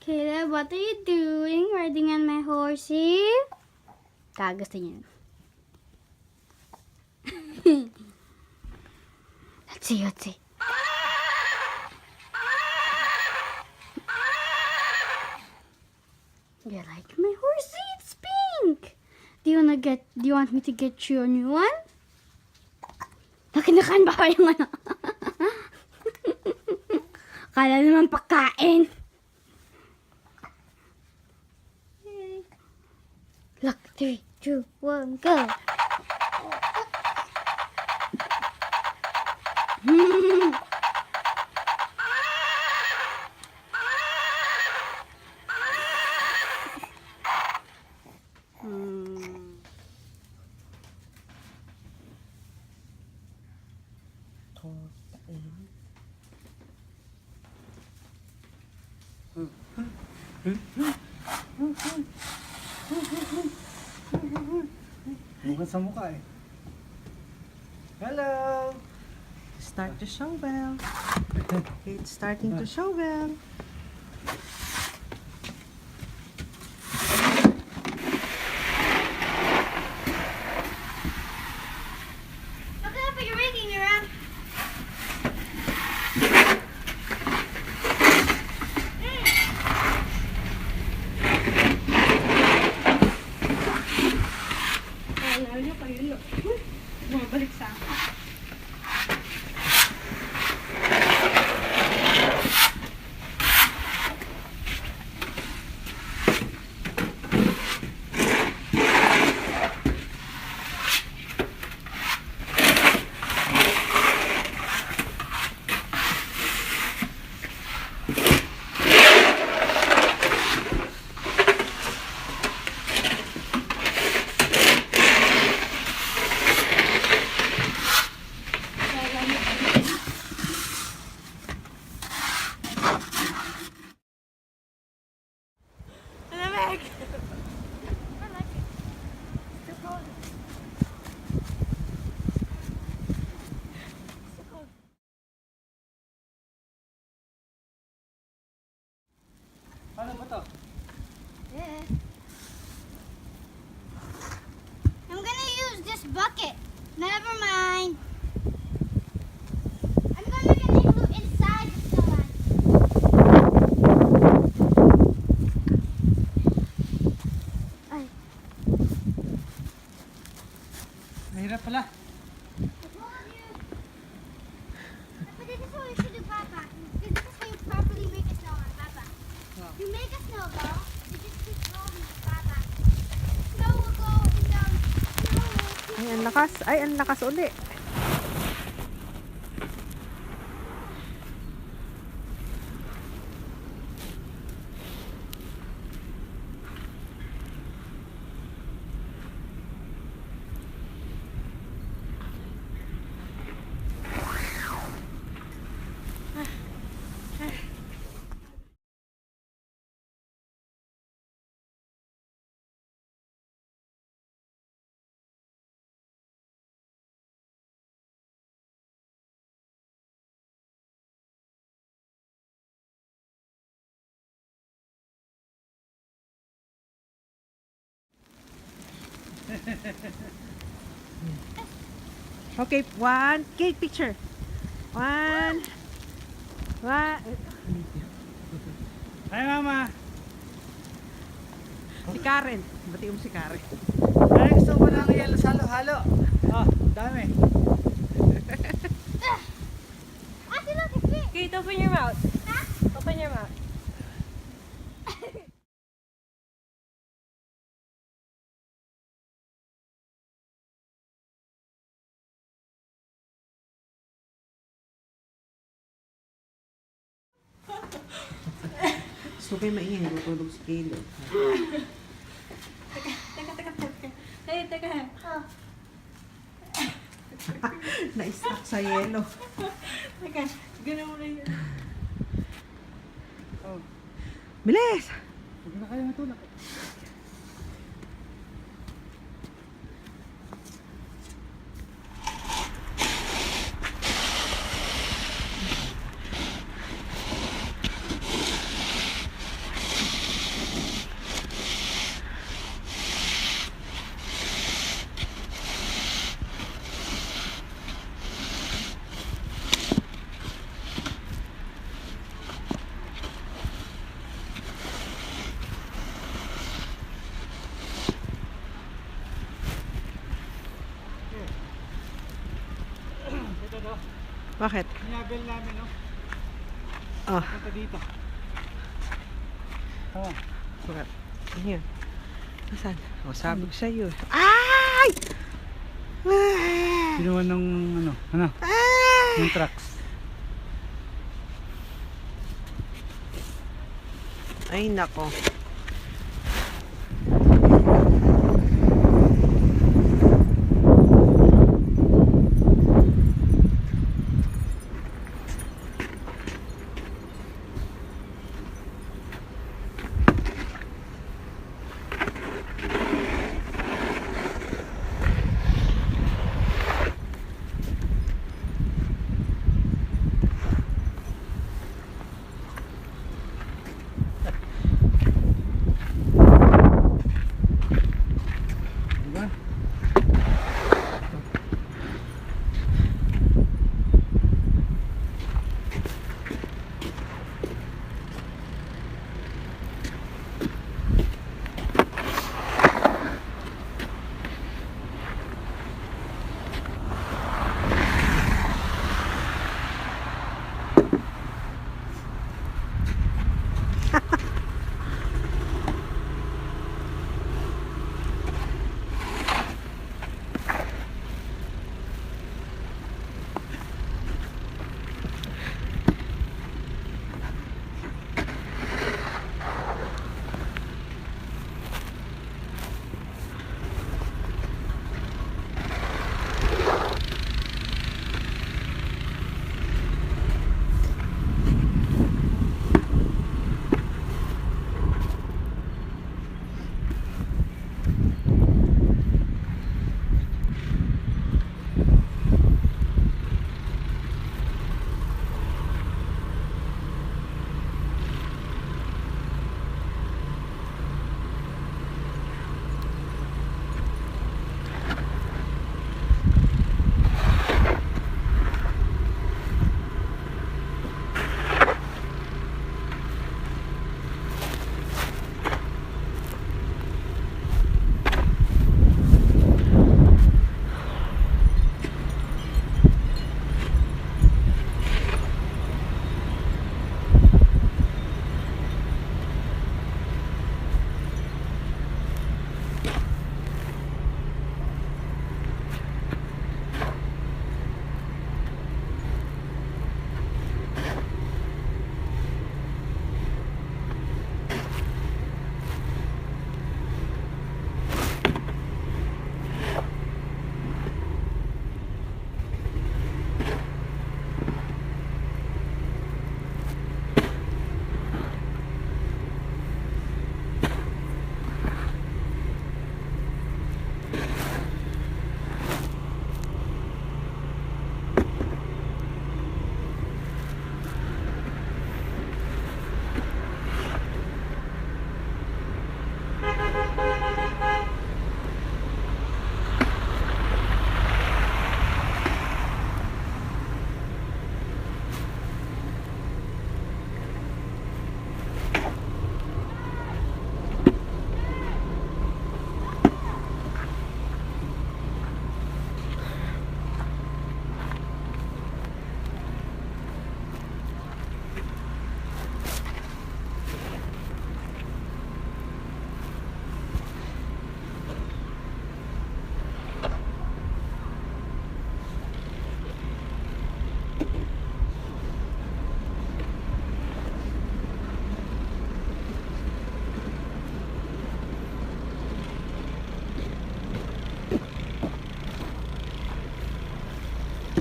Caleb, what are you doing? Riding on my horsey? Gusto niya. Let's see, let's see. You like my horsey? It's pink. Do you want me to get you a new one? Nakinakain ba kayo yung ano? Kala naman pagkain. Look, 3, 2, 1, go. Bukan sa mukha eh. Hello! Start the shovel. It's starting to shovel. Look up, you're making your own. Alam niyo kayo, no? Bumabalik sa akin. Ano ba to? Yeah. I'm gonna use this bucket. Never mind. I'm gonna make an igloo inside the snowman. Ay, Mahirap pala. I told you. But this is what you should do, Papa. This is how you properly make a snowman, Papa. You make a snowball, you just keep rolling it, Papa. Snow will go down. Snow will Ay, ang lakas. Ay, ang lakas uli. Okay, one. Kate, picture. One. Hi, Mama! Si Karen. Bati mo si Karen. Ay, gusto mo lang yelo sa halo-halo. Oh, dami. Ate, look, it's me. Kate, open your mouth. Huh? Open your mouth. So, kayo maingay. Tutulog si Kilo. Teka. Hey, teka. Na-stuck sa yelo. Teka, ganun mo na yun. Oh, Bilis! huwag na kayo matulak. Bakit? Niyabel namin, no? Ah, Punta dito. Oh. bakit? Ano yun? Nasaan? O, sabi ko sa'yo. Ay! Ah! Ginawa ng ano? Ah! Ng trucks. Ay, nako. Diba?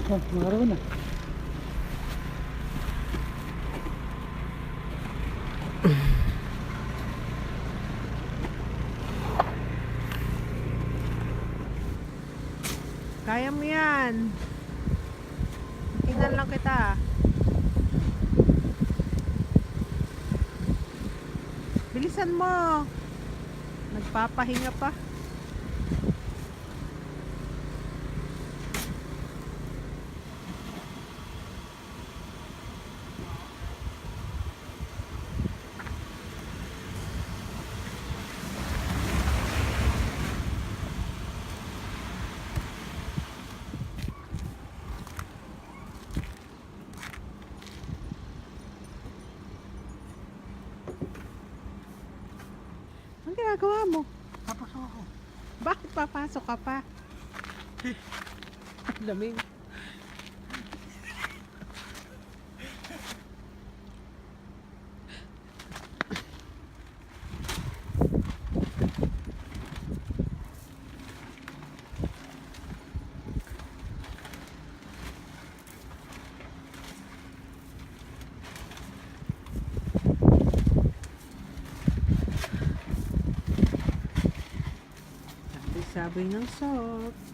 Oh, maraw na. Kaya mo yan. Tingnan lang kita. Bilisan mo. Nagpapahinga pa. Ang ginagawa mo? Tapos ako. Bakit papasok ka pa? Ang lamig. Sabi ng salt.